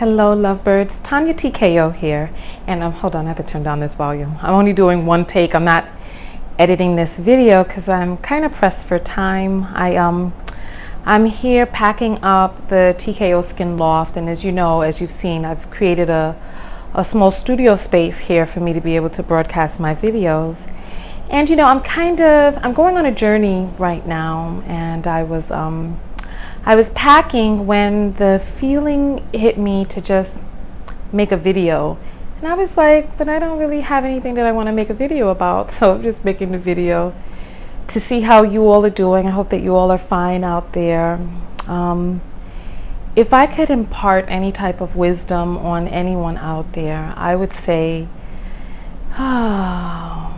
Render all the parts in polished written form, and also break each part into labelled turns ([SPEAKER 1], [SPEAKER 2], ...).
[SPEAKER 1] Hello lovebirds, Tanya TKO here, and hold on, I have to turn down this volume. I'm only doing one take. I'm not editing this video because I'm kind of pressed for time. I'm here packing up the TKO Skin Loft, and as you know, as you've seen, I've created a small studio space here for me to be able to broadcast my videos. And you know, I'm going on a journey right now, and I was packing when the feeling hit me to just make a video. And I was like, but I don't really have anything that I want to make a video about. So I'm just making the video to see how you all are doing. I hope that you all are fine out there. If I could impart any type of wisdom on anyone out there, I would say, I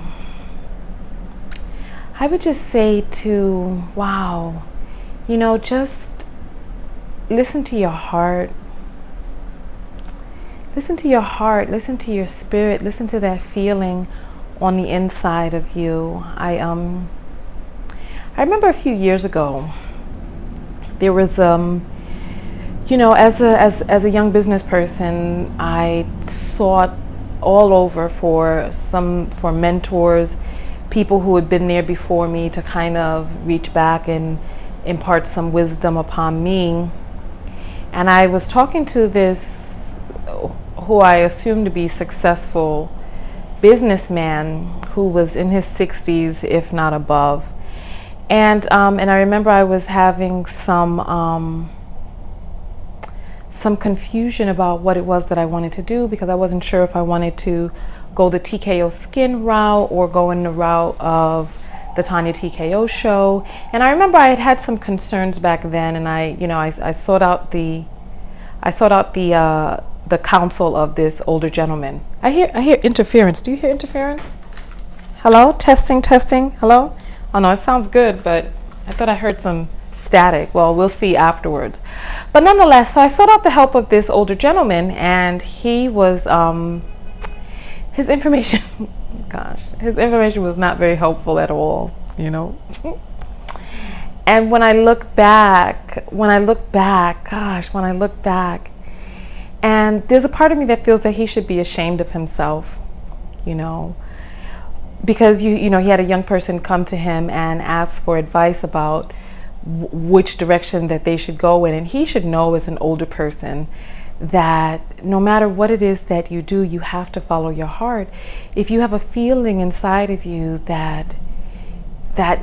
[SPEAKER 1] would just say to, wow, you know, just listen to your heart. Listen to your heart, listen to your spirit, listen to that feeling on the inside of you. I remember a few years ago, there was, you know, as a young business person, I sought all over for mentors, people who had been there before me to kind of reach back and impart some wisdom upon me. And I was talking to this, who I assumed to be successful businessman who was in his 60s, if not above. And I remember I was having some confusion about what it was that I wanted to do, because I wasn't sure if I wanted to go the TKO Skin route or go in the route of the Tanya TKO show. And I remember I had some concerns back then, and I sought out the counsel of this older gentleman. I hear interference. Do you hear interference? Hello? Testing. Hello? Oh no, it sounds good, but I thought I heard some static. Well, we'll see afterwards. But nonetheless, so I sought out the help of this older gentleman, and he was his information his information was not very helpful at all, you know. And when I look back, and there's a part of me that feels that he should be ashamed of himself, you know, because you know, he had a young person come to him and ask for advice about which direction that they should go in, and he should know as an older person that no matter what it is that you do, you have to follow your heart. If you have a feeling inside of you that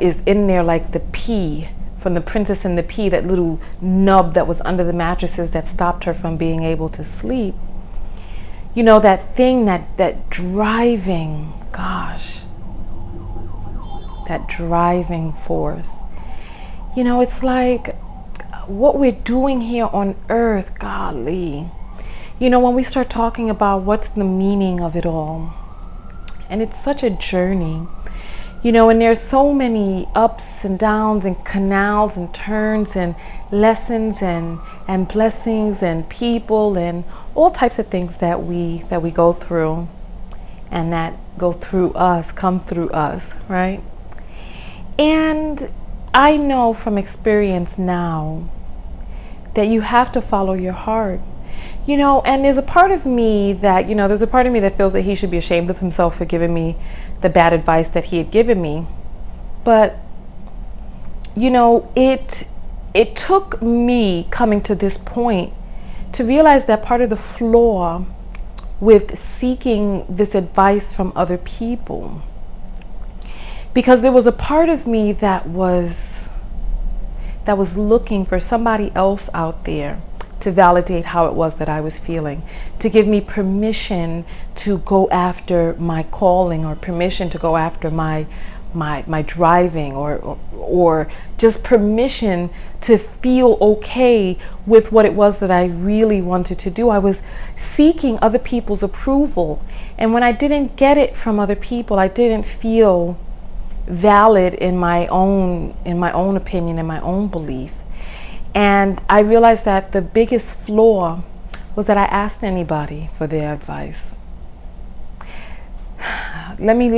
[SPEAKER 1] is in there, like the pea from The Princess and the Pea, that little nub that was under the mattresses that stopped her from being able to sleep, you know, that thing, that driving, that driving force, you know, it's like what we're doing here on earth, golly. You know, when we start talking about what's the meaning of it all, and it's such a journey, you know, and there's so many ups and downs and canals and turns and lessons and blessings and people and all types of things that we go through, and that go through us, come through us, right? And I know from experience now that you have to follow your heart, you know. And there's a part of me that, you know, feels that he should be ashamed of himself for giving me the bad advice that he had given me. But, you know, it took me coming to this point to realize that part of the flaw with seeking this advice from other people, because there was a part of me that was looking for somebody else out there to validate how it was that I was feeling, to give me permission to go after my calling, or permission to go after my driving, or just permission to feel okay with what it was that I really wanted to do. I was seeking other people's approval, and when I didn't get it from other people, I didn't feel valid in my own opinion, in my own belief. And I realized that the biggest flaw was that I asked anybody for their advice. Let me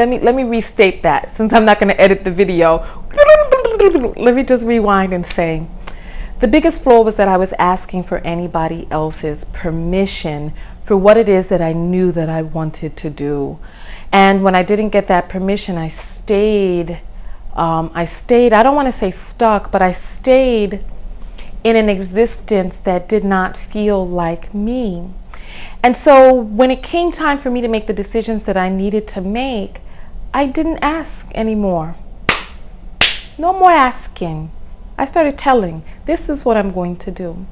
[SPEAKER 1] restate that, since I'm not going to edit the video. Let me just rewind and say, The biggest flaw was that I was asking for anybody else's permission for what it is that I knew that I wanted to do. And when I didn't get that permission, I stayed, I don't want to say stuck, but I stayed in an existence that did not feel like me. And so when it came time for me to make the decisions that I needed to make, I didn't ask anymore. No more asking. I started telling, this is what I'm going to do.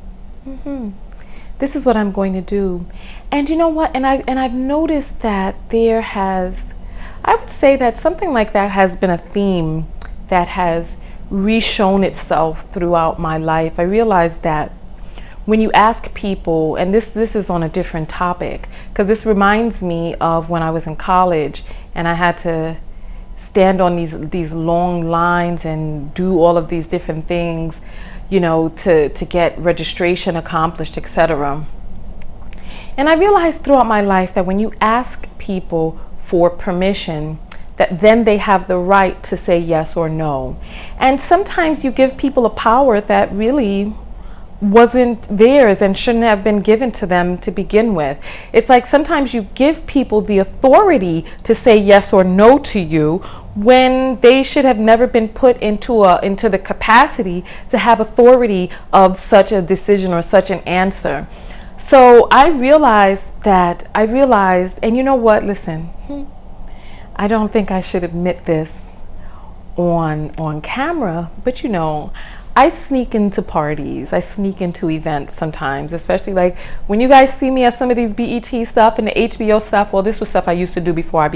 [SPEAKER 1] This is what I'm going to do. And you know what? And I've noticed that I would say that something like that has been a theme that has reshown itself throughout my life. I realized that when you ask people, and this is on a different topic, because this reminds me of when I was in college and I had to stand on these long lines and do all of these different things, to get registration accomplished, etc. And I realized throughout my life that when you ask people for permission, that then they have the right to say yes or no. And sometimes you give people a power that really wasn't theirs and shouldn't have been given to them to begin with. It's like sometimes you give people the authority to say yes or no to you when they should have never been put into the capacity to have authority of such a decision or such an answer. So I realized, and you know what, listen, I don't think I should admit this on camera, but I sneak into parties, I sneak into events sometimes, especially like when you guys see me at some of these BET stuff and the HBO stuff. Well, this was stuff I used to do before I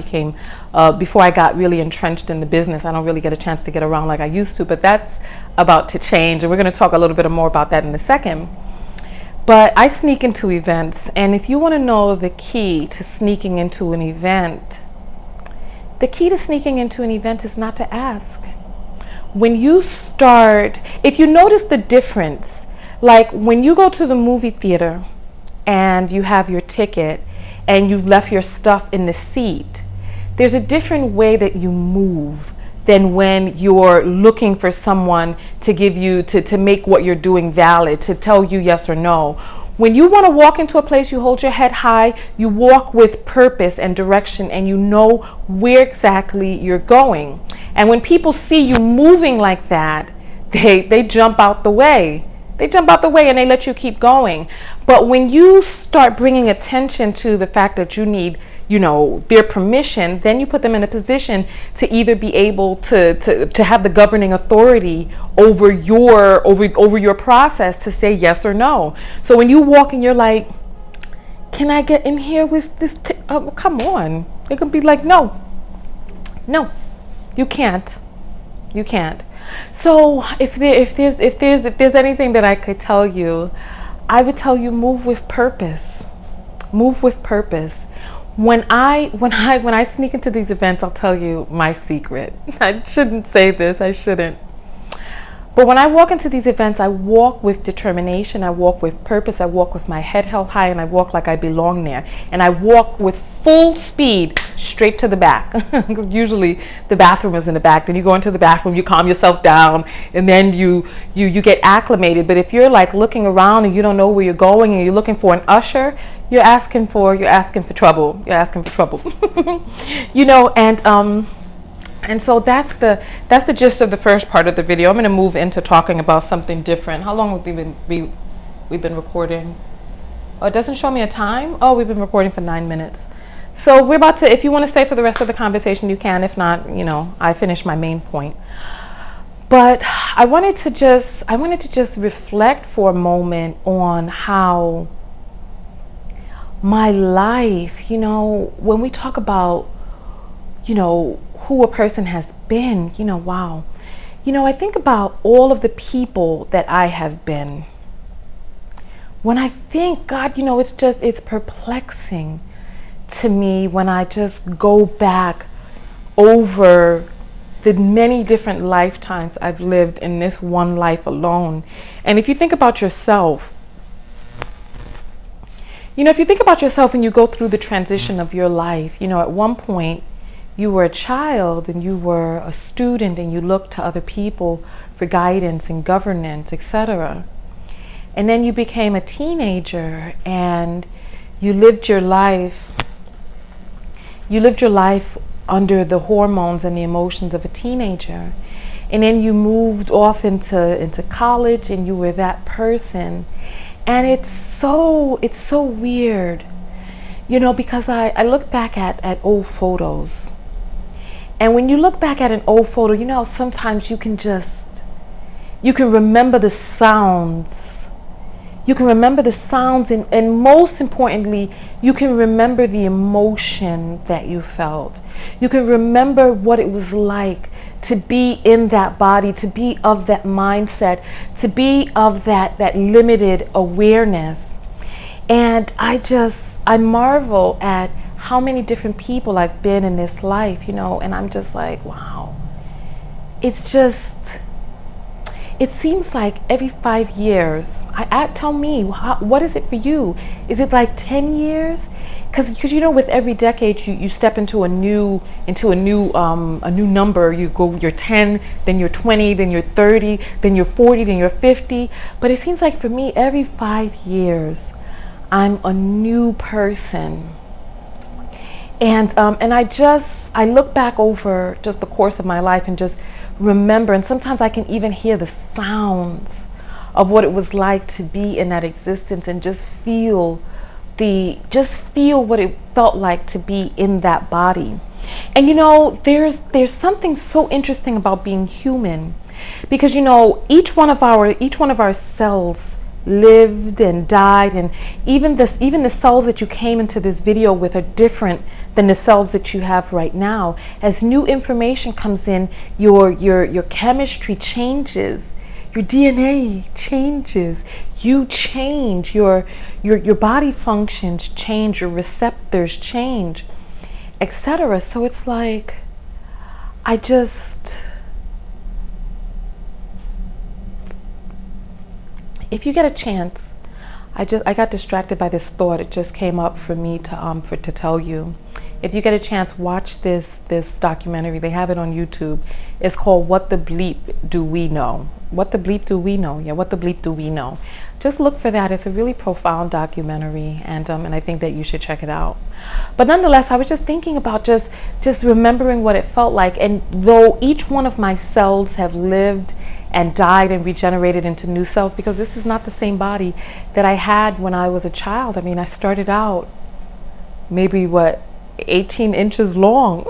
[SPEAKER 1] got really entrenched in the business. I don't really get a chance to get around like I used to, but that's about to change. And we're going to talk a little bit more about that in a second. But I sneak into events, and if you want to know the key to sneaking into an event, the key to sneaking into an event is not to ask. When you start, if you notice the difference, like when you go to the movie theater and you have your ticket and you've left your stuff in the seat, there's a different way that you move than when you're looking for someone to give you, to make what you're doing valid, to tell you yes or no. When you want to walk into a place, you hold your head high, you walk with purpose and direction, and you know where exactly you're going. And when people see you moving like that, they jump out the way. They jump out the way and they let you keep going. But when you start bringing attention to the fact that you need, their permission, then you put them in a position to either be able to have the governing authority over your process to say yes or no. So when you walk and you're like, can I get in here with this? Come on. It could be like, no, you can't. You can't. So if there's anything that I could tell you, I would tell you move with purpose. Move with purpose. When I sneak into these events, I'll tell you my secret. I shouldn't say this. I shouldn't. But when I walk into these events, I walk with determination, I walk with purpose, I walk with my head held high, and I walk like I belong there. And I walk with full speed straight to the back. Because usually the bathroom is in the back. Then you go into the bathroom, you calm yourself down, and then you get acclimated. But if you're like looking around and you don't know where you're going and you're looking for an usher, you're asking for trouble. You're asking for trouble. And so that's the gist of the first part of the video. I'm going to move into talking about something different. How long have we've been recording? Oh, it doesn't show me a time. Oh, we've been recording for 9 minutes. So we're about to, if you want to stay for the rest of the conversation, you can. If not, I finished my main point. But I wanted to just reflect for a moment on how my life, when we talk about, who a person has been, wow. I think about all of the people that I have been. When I think, God, it's perplexing to me when I just go back over the many different lifetimes I've lived in this one life alone. And if you think about yourself, and you go through the transition of your life, at one point, you were a child and you were a student and you looked to other people for guidance and governance, etc. And then you became a teenager and you lived your life. You lived your life under the hormones and the emotions of a teenager. And then you moved off into college and you were that person. And it's so weird, you know, because I look back at old photos. And when you look back at an old photo, you know, sometimes you can remember the sounds. You can remember the sounds, and most importantly, you can remember the emotion that you felt. You can remember what it was like to be in that body, to be of that mindset, to be of that limited awareness. And I marvel at how many different people I've been in this life, you know, and I'm just like, wow. It seems like every 5 years, tell me, what is it for you? Is it like 10 years? Because you know, with every decade, you step into a new number. You're 10, then you're 20, then you're 30, then you're 40, then you're 50. But it seems like for me, every 5 years, I'm a new person. And I look back over just the course of my life and just remember, and sometimes I can even hear the sounds of what it was like to be in that existence, and just feel what it felt like to be in that body. And you know, there's something so interesting about being human, because you know, each one of our cells lived and died, and even the cells that you came into this video with are different than the cells that you have right now. As new information comes in, your chemistry changes, your DNA changes, you change, your body functions change, your receptors change, etc. So it's like, if you get a chance, I got distracted by this thought. It just came up for me to tell you. If you get a chance, watch this documentary. They have it on YouTube. It's called What the Bleep Do We Know? What the Bleep Do We Know? Yeah, What the Bleep Do We Know? Just look for that. It's a really profound documentary, and I think that you should check it out. But nonetheless, I was just thinking about just remembering what it felt like. And though each one of my cells have lived and died and regenerated into new cells, because this is not the same body that I had when I was a child. I mean, I started out maybe 18 inches long.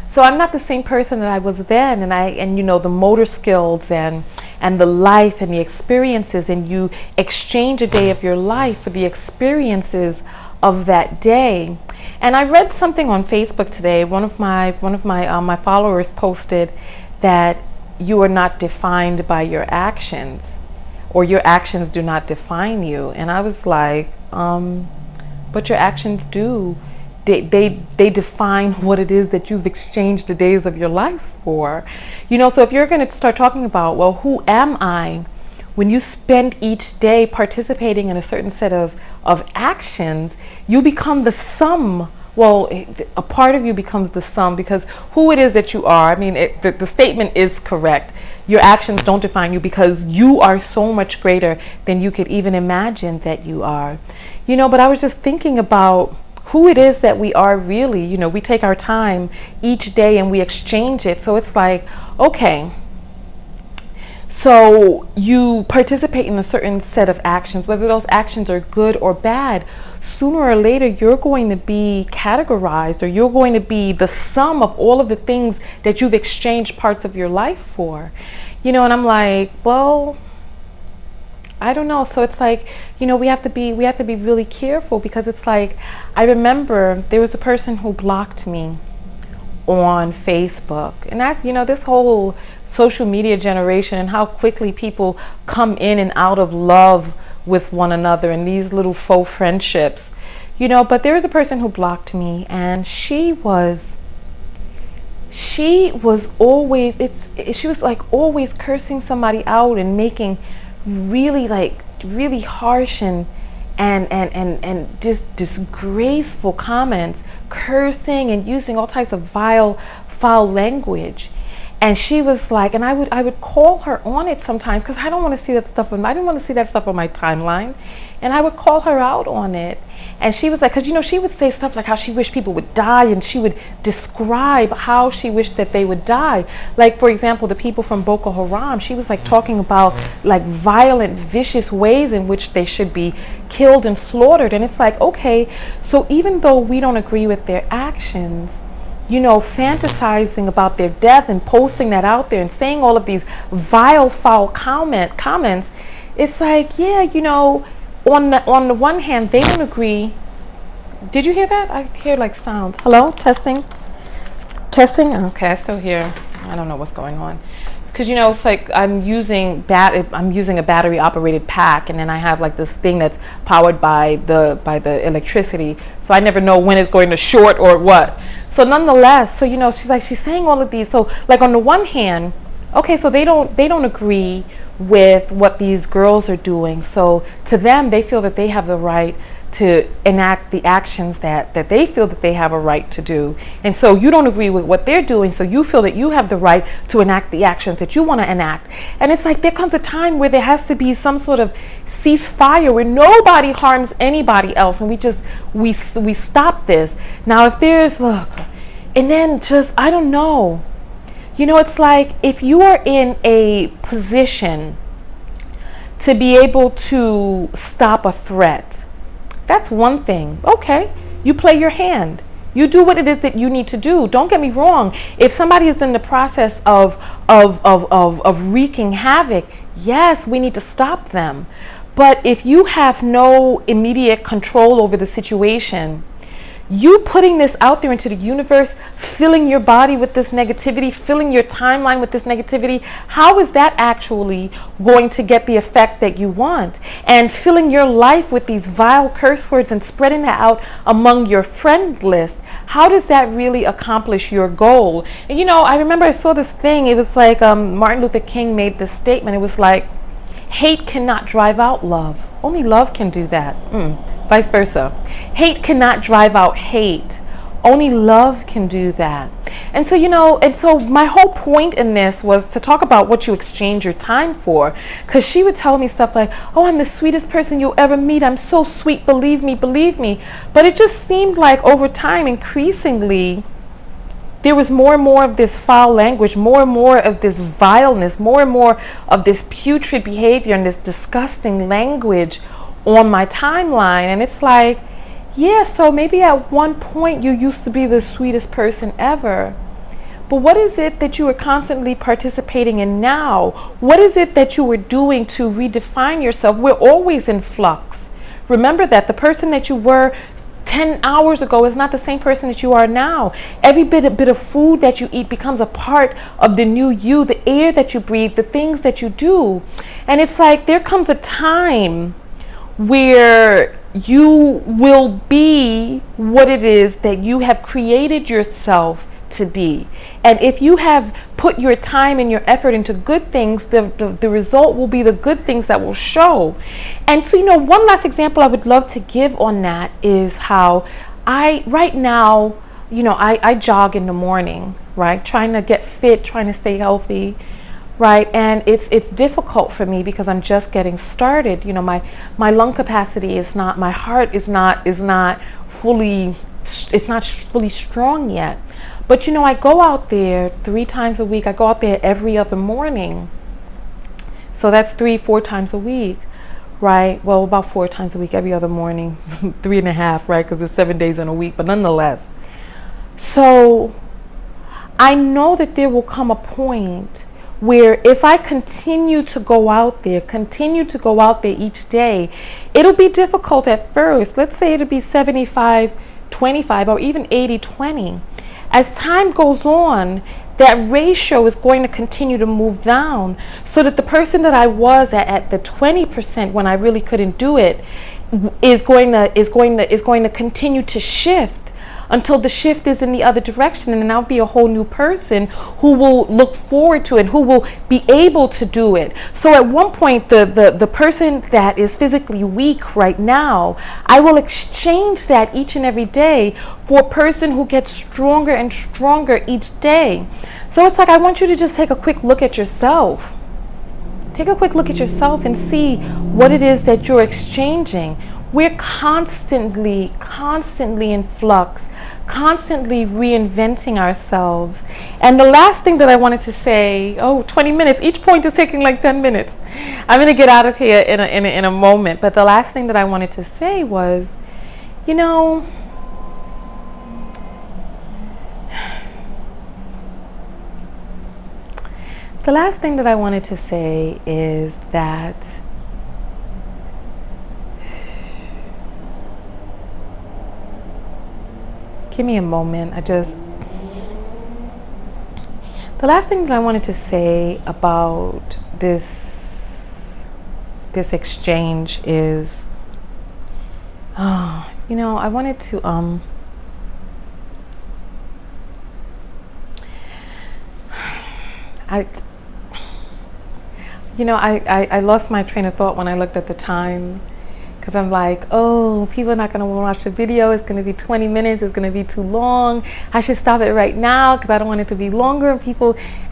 [SPEAKER 1] So I'm not the same person that I was then, and you know, the motor skills and the life and the experiences, and you exchange a day of your life for the experiences of that day. And I read something on Facebook today. One of my followers posted that you are not defined by your actions, or your actions do not define you. And I was like, but your actions do. They define what it is that you've exchanged the days of your life for. You know, so if you're going to start talking about, well, who am I? When you spend each day participating in a certain set of actions, you become the sum. Well, a part of you becomes the sum, because who it is that you are, I mean, the statement is correct. Your actions don't define you, because you are so much greater than you could even imagine that you are. You know, but I was just thinking about who it is that we are really. You know, we take our time each day and we exchange it. So it's like, okay, so you participate in a certain set of actions, whether those actions are good or bad. Sooner or later, you're going to be categorized, or you're going to be the sum of all of the things that you've exchanged parts of your life for. You know, and I'm like, well, I don't know. So it's like, you know, we have to be really careful, because it's like, I remember there was a person who blocked me on Facebook, and that's, you know, this whole social media generation and how quickly people come in and out of love with one another, and these little faux friendships, you know. But there was a person who blocked me, and she was always, she was like always cursing somebody out and making really harsh and just disgraceful comments, cursing and using all types of foul language. And she was like, and I would call her on it sometimes because I don't want to see that stuff. I didn't want to see that stuff on my timeline, and I would call her out on it. And she was like, because she would say stuff like how she wished people would die, and she would describe how she wished that they would die. Like, for example, the people from Boko Haram, she was like talking about like violent, vicious ways in which they should be killed and slaughtered. And it's like, okay, so even though we don't agree with their actions, fantasizing about their death and posting that out there and saying all of these vile, foul comments, it's like, yeah, on the one hand, they don't agree. Did you hear that? I hear like sounds. Hello? Testing? Okay, I still hear. I don't know what's going on. Because it's like I'm using a battery operated pack, and then I have like this thing that's powered by the electricity, so I never know when it's going to short or what. So nonetheless, she's saying all of these. So like on the one hand, okay, so they don't agree with what these girls are doing. So to them, they feel that they have the right to enact the actions that they feel that they have a right to do. And so you don't agree with what they're doing, so you feel that you have the right to enact the actions that you want to enact. And it's like there comes a time where there has to be some sort of ceasefire where nobody harms anybody else, and we stop this. Now if there's and then just I don't know. It's like if you are in a position to be able to stop a threat, that's one thing. Okay, you play your hand. You do what it is that you need to do. Don't get me wrong. If somebody is in the process of wreaking havoc, yes, we need to stop them. But if you have no immediate control over the situation, you putting this out there into the universe, filling your body with this negativity, filling your timeline with this negativity, how is that actually going to get the effect that you want? And filling your life with these vile curse words and spreading that out among your friend list, how does that really accomplish your goal? And I remember I saw this thing, it was like Martin Luther King made this statement. It was like, hate cannot drive out love. Only love can do that. Vice versa. Hate cannot drive out hate. Only love can do that. And so, my whole point in this was to talk about what you exchange your time for. Because she would tell me stuff like, oh, I'm the sweetest person you'll ever meet. I'm so sweet. Believe me, believe me. But it just seemed like over time, increasingly, there was more and more of this foul language, more and more of this vileness, more and more of this putrid behavior and this disgusting language on my timeline. And it's like, yeah, so maybe at one point you used to be the sweetest person ever. But what is it that you are constantly participating in now? What is it that you were doing to redefine yourself? We're always in flux. Remember that the person that you were 10 hours ago is not the same person that you are now. Every bit of food that you eat becomes a part of the new you, the air that you breathe, the things that you do. And it's like there comes a time where you will be what it is that you have created yourself to be. And if you have put your time and your effort into good things, the result will be the good things that will show. And so, one last example I would love to give on that is how right now, I jog in the morning, right? Trying to get fit, trying to stay healthy, right? And it's difficult for me because I'm just getting started. My lung capacity is not, my heart is not fully strong yet. But I go out there 3 times a week. I go out there every other morning. So that's 3-4 times a week, right? Well, about 4 times a week, every other morning, 3.5, right? Because it's 7 days in a week, but nonetheless. So I know that there will come a point where if I continue to go out there each day, it'll be difficult at first. Let's say it'll be 75-25 or even 80-20. As time goes on, that ratio is going to continue to move down so that the person that I was at the 20% when I really couldn't do it is going to continue to shift until the shift is in the other direction, and then I'll be a whole new person who will look forward to it, who will be able to do it. So at one point, the person that is physically weak right now, I will exchange that each and every day for a person who gets stronger and stronger each day. So it's like, I want you to just take a quick look at yourself. Take a quick look at yourself and see what it is that you're exchanging. We're constantly in flux, constantly reinventing ourselves. And the last thing that I wanted to say, 20 minutes, each point is taking like 10 minutes. I'm going to get out of here in a moment. But the last thing that I wanted to say was, you know, the last thing that I wanted to say is that give me a moment. The last thing that I wanted to say about this exchange is, you know, I wanted to I lost my train of thought when I looked at the time, because I'm like, oh, people are not going to watch the video. It's going to be 20 minutes. It's going to be too long. I should stop it right now because I don't want it to be longer.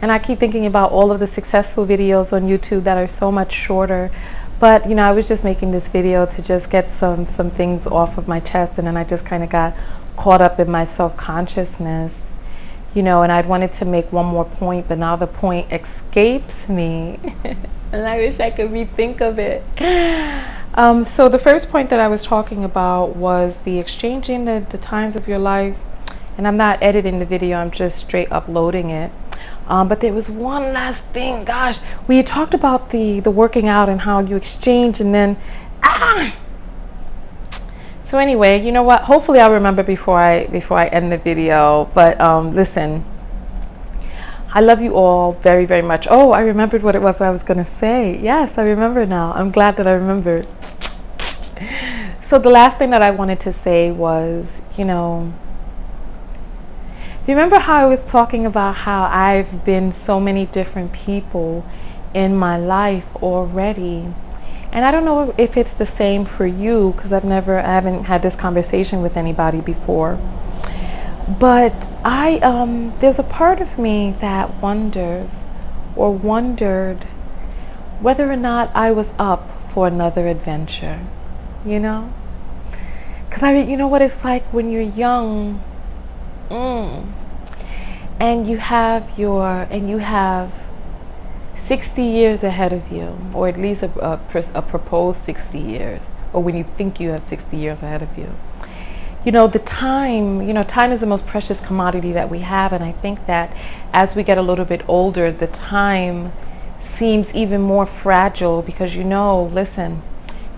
[SPEAKER 1] And I keep thinking about all of the successful videos on YouTube that are so much shorter. But, you know, I was just making this video to just get some things off of my chest. And then I just kind of got caught up in my self-consciousness, you know, and I'd wanted to make one more point, but now the point escapes me. And I wish I could rethink of it. So the first point that I was talking about was the exchanging the times of your life. And I'm not editing the video, I'm just straight uploading it. But there was one last thing. Gosh, we talked about the working out and how you exchange and then, So anyway, you know what? Hopefully I'll remember before I end the video. But listen, I love you all very, very much. Oh, I remembered what it was I was going to say. Yes, I remember now. I'm glad that I remembered. So the last thing that I wanted to say was, you know, remember how I was talking about how I've been so many different people in my life already? And I don't know if it's the same for you, because I haven't had this conversation with anybody before. But there's a part of me that wondered whether or not I was up for another adventure, you know? Because you know what it's like when you're young, and you have 60 years ahead of you, or at least a proposed 60 years, or when you think you have 60 years ahead of you. You know, time is the most precious commodity that we have, and I think that as we get a little bit older, the time seems even more fragile because, you know, listen,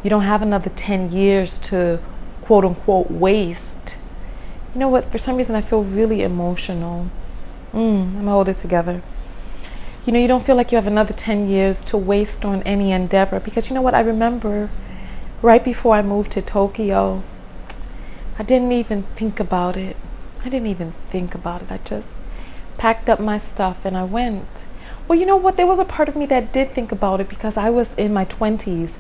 [SPEAKER 1] you don't have another 10 years to quote unquote waste. You know what, for some reason I feel really emotional. I'm gonna hold it together. You know, you don't feel like you have another 10 years to waste on any endeavor, because you know what, I remember right before I moved to Tokyo, I didn't even think about it. I just packed up my stuff and I went. Well, you know what? There was a part of me that did think about it, because I was in my 20s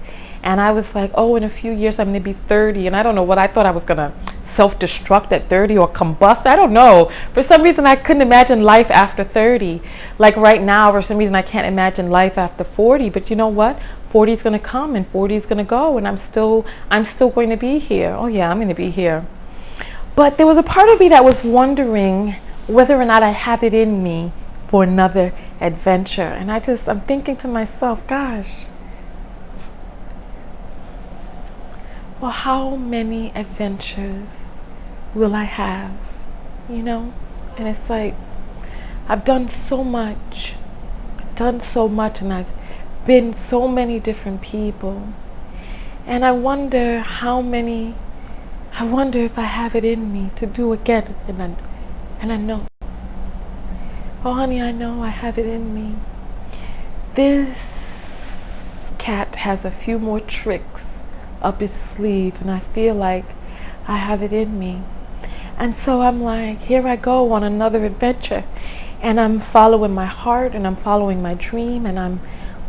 [SPEAKER 1] and I was like, oh, in a few years I'm going to be 30. And I don't know what I thought. I was going to self-destruct at 30 or combust. I don't know. For some reason, I couldn't imagine life after 30. Like right now, for some reason, I can't imagine life after 40. But you know what? 40 is going to come and 40 is going to go. And I'm still going to be here. Oh, yeah, I'm going to be here. But there was a part of me that was wondering whether or not I have it in me for another adventure. And I'm thinking to myself, gosh, well, how many adventures will I have, you know? And it's like, I've done so much, and I've been so many different people. And I wonder if I have it in me to do again. And I know. Oh, honey, I know I have it in me. This cat has a few more tricks up his sleeve, and I feel like I have it in me. And so I'm like, here I go on another adventure. And I'm following my heart and I'm following my dream and I'm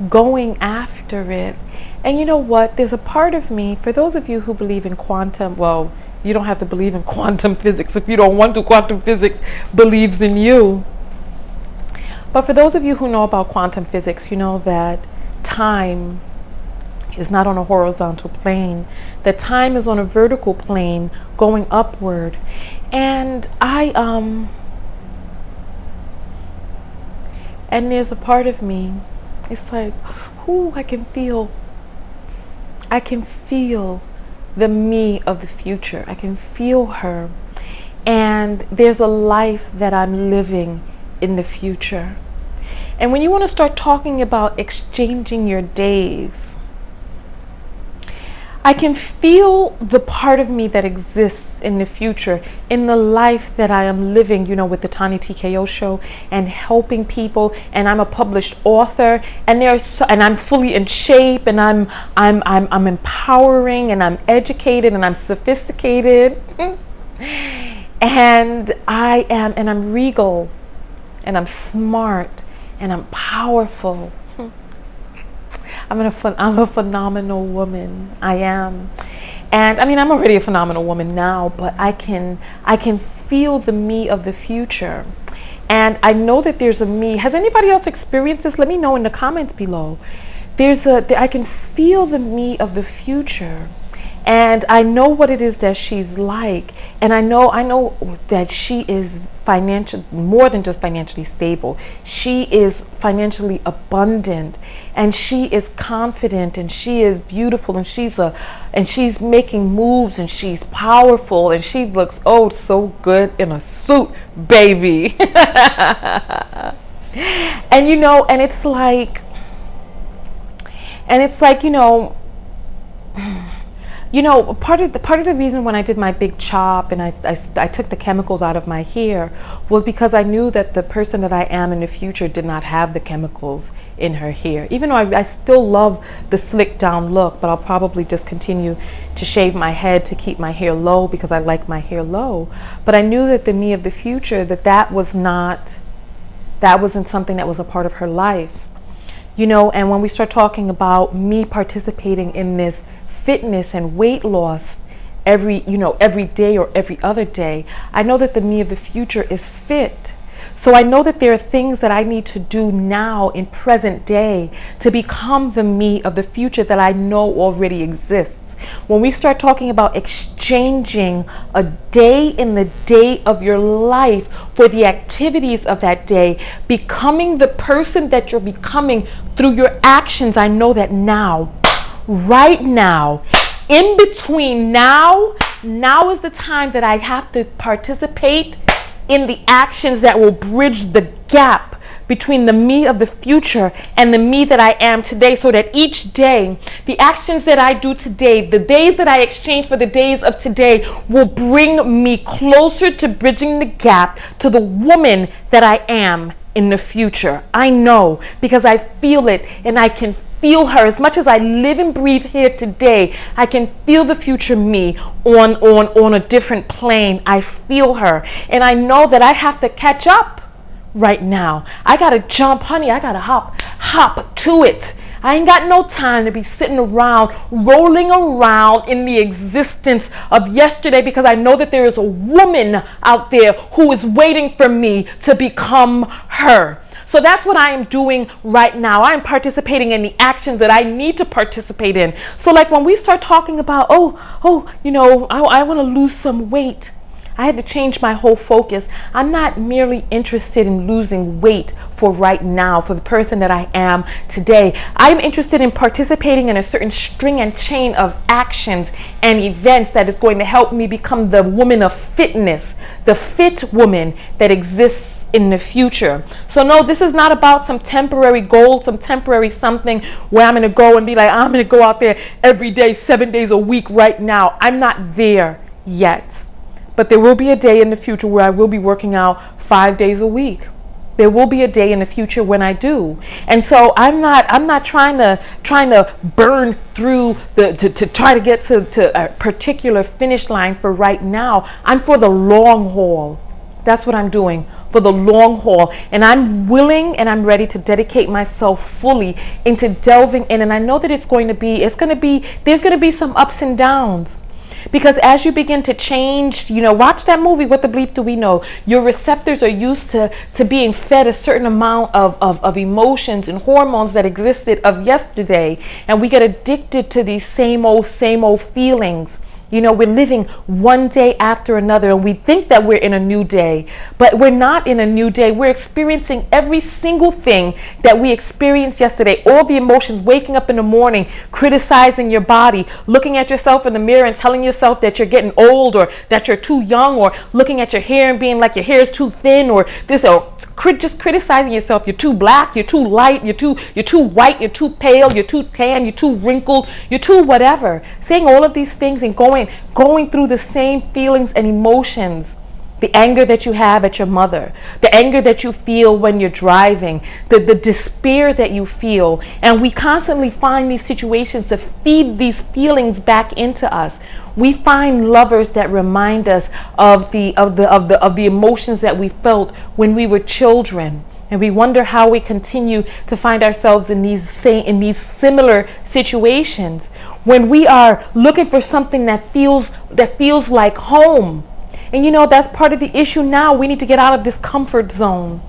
[SPEAKER 1] going after it. And you know what? There's a part of me, for those of you who believe in quantum, well, you don't have to believe in quantum physics if you don't want to. Quantum physics believes in you. But for those of you who know about quantum physics, you know that time is not on a horizontal plane, that time is on a vertical plane going upward. And and there's a part of me, it's like, ooh, I can feel the me of the future. I can feel her. And there's a life that I'm living in the future. And when you want to start talking about exchanging your days, I can feel the part of me that exists in the future, in the life that I am living, you know, with the Tani TKO show and helping people. And I'm a published author, and and I'm fully in shape, and I'm empowering, and I'm educated, and I'm sophisticated, and I'm regal, and I'm smart, and I'm powerful. I'm a phenomenal woman. I am. And I mean, I'm already a phenomenal woman now, but I can feel the me of the future. And I know that there's a me. Has anybody else experienced this? Let me know in the comments below. I can feel the me of the future. And I know what it is that she's like. And I know that she is more than just financially stable. She is financially abundant, and she is confident, and she is beautiful, and she's making moves, and she's powerful, and she looks so good in a suit, baby. And you know, and it's like, you know, part of the reason when I did my big chop and I took the chemicals out of my hair was because I knew that the person that I am in the future did not have the chemicals in her hair. Even though I still love the slick down look, but I'll probably just continue to shave my head to keep my hair low because I like my hair low. But I knew that the me of the future, that wasn't something that was a part of her life. You know, and when we start talking about me participating in this fitness and weight loss every day or every other day, I know that the me of the future is fit. So I know that there are things that I need to do now in present day to become the me of the future that I know already exists. When we start talking about exchanging a day in the day of your life for the activities of that day, becoming the person that you're becoming through your actions, I know that now, right now, in between now is the time that I have to participate in the actions that will bridge the gap between the me of the future and the me that I am today, so that each day, the actions that I do today, the days that I exchange for the days of today, will bring me closer to bridging the gap to the woman that I am in the future. I know, because I feel it, and I can feel her. As much as I live and breathe here today, I can feel the future me on a different plane. I feel her, and I know that I have to catch up right now. I gotta jump, honey. I gotta hop to it. I ain't got no time to be sitting around, rolling around in the existence of yesterday, because I know that there is a woman out there who is waiting for me to become her. So that's what I am doing right now. I am participating in the actions that I need to participate in. So like when we start talking about, I want to lose some weight, I had to change my whole focus. I'm not merely interested in losing weight for right now, for the person that I am today. I'm interested in participating in a certain string and chain of actions and events that is going to help me become the woman of fitness, the fit woman that exists in the future. So no, this is not about some temporary goal, some temporary something where I'm going to go and be like, I'm going to go out there every day, 7 days a week right now. I'm not there yet. But there will be a day in the future where I will be working out 5 days a week. There will be a day in the future when I do. And so I'm not trying to burn through to try to get to a particular finish line for right now. I'm for the long haul. That's what I'm doing, for the long haul. And I'm willing and I'm ready to dedicate myself fully into delving in. And I know that there's going to be some ups and downs. Because as you begin to change, watch that movie, What the Bleep Do We Know? Your receptors are used to being fed a certain amount of emotions and hormones that existed of yesterday. And we get addicted to these same old feelings. We're living one day after another, and we think that we're in a new day, but we're not in a new day. We're experiencing every single thing that we experienced yesterday. All the emotions, waking up in the morning, criticizing your body, looking at yourself in the mirror and telling yourself that you're getting old or that you're too young, or looking at your hair and being like your hair is too thin, or this, or just criticizing yourself. You're too black, you're too light, you're too white, you're too pale, you're too tan, you're too wrinkled, you're too whatever. Saying all of these things and going through the same feelings and emotions. The anger that you have at your mother, the anger that you feel when you're driving, the despair that you feel. And we constantly find these situations to feed these feelings back into us. We find lovers that remind us of the emotions that we felt when we were children. And we wonder how we continue to find ourselves in these similar situations when we are looking for something that feels like home. And that's part of the issue now. We need to get out of this comfort zone,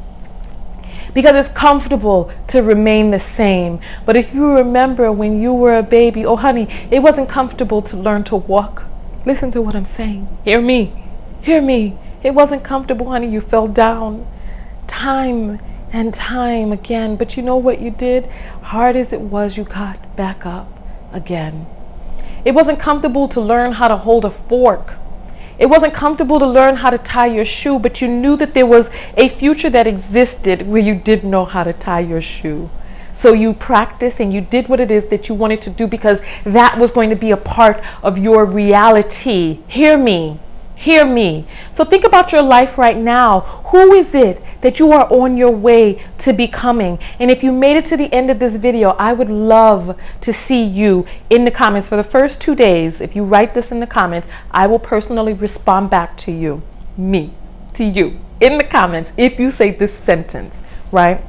[SPEAKER 1] because it's comfortable to remain the same. But if you remember when you were a baby, oh honey, it wasn't comfortable to learn to walk. Listen to what I'm saying. Hear me. It wasn't comfortable, honey. You fell down time and time again. But you know what you did? Hard as it was, you got back up again. It wasn't comfortable to learn how to hold a fork. It wasn't comfortable to learn how to tie your shoe, but you knew that there was a future that existed where you did know how to tie your shoe. So you practiced and you did what it is that you wanted to do, because that was going to be a part of your reality. Hear me. So think about your life right now. Who is it that you are on your way to becoming? And if you made it to the end of this video, I would love to see you in the comments for the first 2 days. If you write this in the comments, I will personally respond back to you, in the comments, if you say this sentence, right?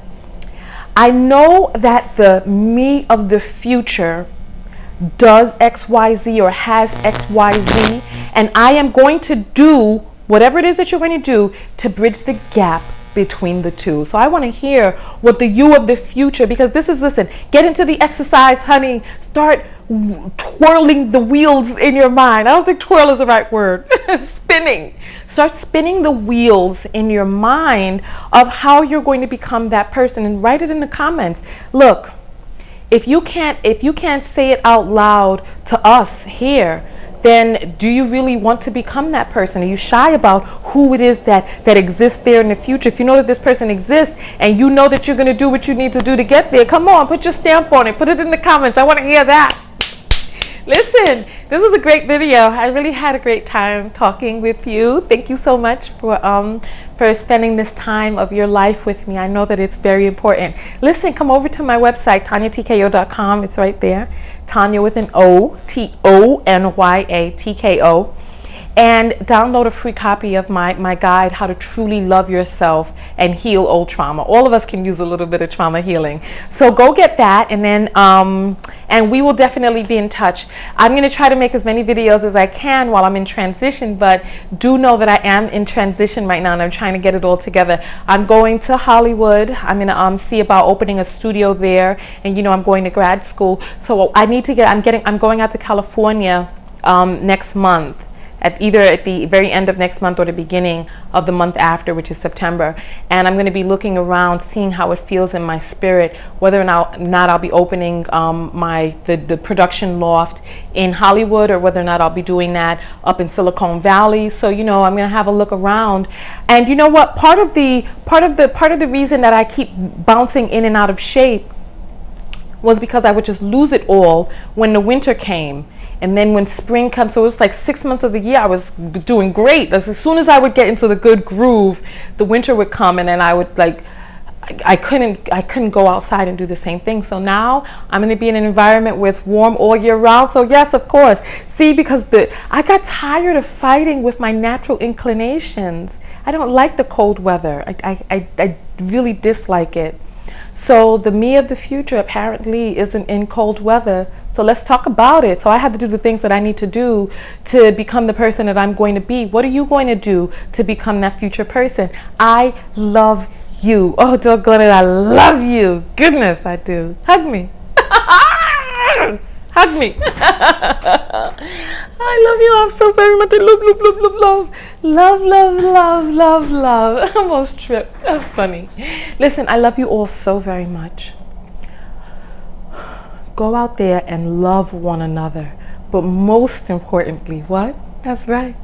[SPEAKER 1] I know that the me of the future does XYZ or has XYZ, and I am going to do whatever it is that you're going to do to bridge the gap between the two. So I want to hear what the you of the future, because listen, get into the exercise, honey. Start twirling the wheels in your mind. I don't think twirl is the right word. Spinning. Start spinning the wheels in your mind of how you're going to become that person, and write it in the comments. Look, if you can't say it out loud to us here, then do you really want to become that person? Are you shy about who it is that exists there in the future? If you know that this person exists and you know that you're going to do what you need to do to get there, come on, put your stamp on it. Put it in the comments. I want to hear that. Listen, this was a great video. I really had a great time talking with you. Thank you so much for spending this time of your life with me. I know that it's very important. Listen, come over to my website, TonyaTKO.com. It's right there. Tonya with an O, TONYA, and download a free copy of my guide, How to Truly Love Yourself and Heal Old Trauma. All of us can use a little bit of trauma healing. So go get that, and then and we will definitely be in touch. I'm going to try to make as many videos as I can while I'm in transition, but do know that I am in transition right now, and I'm trying to get it all together. I'm going to Hollywood. I'm going to see about opening a studio there, and I'm going to grad school. So I need to I'm going out to California next month. Either at the very end of next month or the beginning of the month after, which is September. And I'm going to be looking around, seeing how it feels in my spirit, whether or not I'll be opening the production loft in Hollywood, or whether or not I'll be doing that up in Silicon Valley. So I'm going to have a look around. And you know what? Part of the reason that I keep bouncing in and out of shape was because I would just lose it all when the winter came. And then when spring comes, so it was like 6 months of the year I was doing great. As soon as I would get into the good groove, the winter would come, and then I would I couldn't go outside and do the same thing. So now I'm going to be in an environment where it's warm all year round. So yes, of course. See, because I got tired of fighting with my natural inclinations. I don't like the cold weather. I really dislike it. So the me of the future apparently isn't in cold weather. So let's talk about it. So I have to do the things that I need to do to become the person that I'm going to be. What are you going to do to become that future person? I love you. Oh, doggone it, I love you. Goodness, I do. Hug me. Hug me. I love you all so very much. I love, love, love, love, love. Love, love, love, love, love. I almost tripped. That's funny. Listen, I love you all so very much. Go out there and love one another. But most importantly, what? That's right.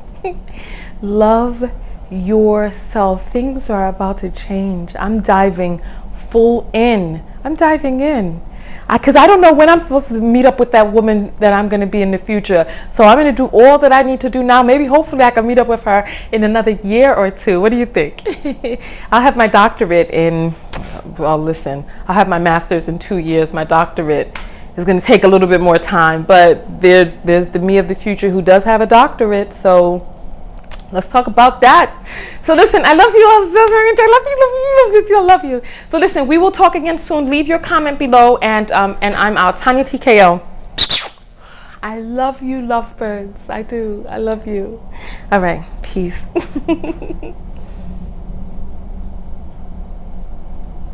[SPEAKER 1] Love yourself. Things are about to change. I'm diving full in. I'm diving in. Because I don't know when I'm supposed to meet up with that woman that I'm going to be in the future. So I'm going to do all that I need to do now. Maybe hopefully I can meet up with her in another year or two. What do you think? I'll have my doctorate in, well, listen, I'll have my master's in 2 years. My doctorate is going to take a little bit more time. But there's the me of the future who does have a doctorate. So let's talk about that. So listen, I love you all so very much. I love you, love you, love you, I love you. So listen, we will talk again soon. Leave your comment below, and I'm out. Tanya TKO. I love you, lovebirds. I do. I love you. All right. Peace.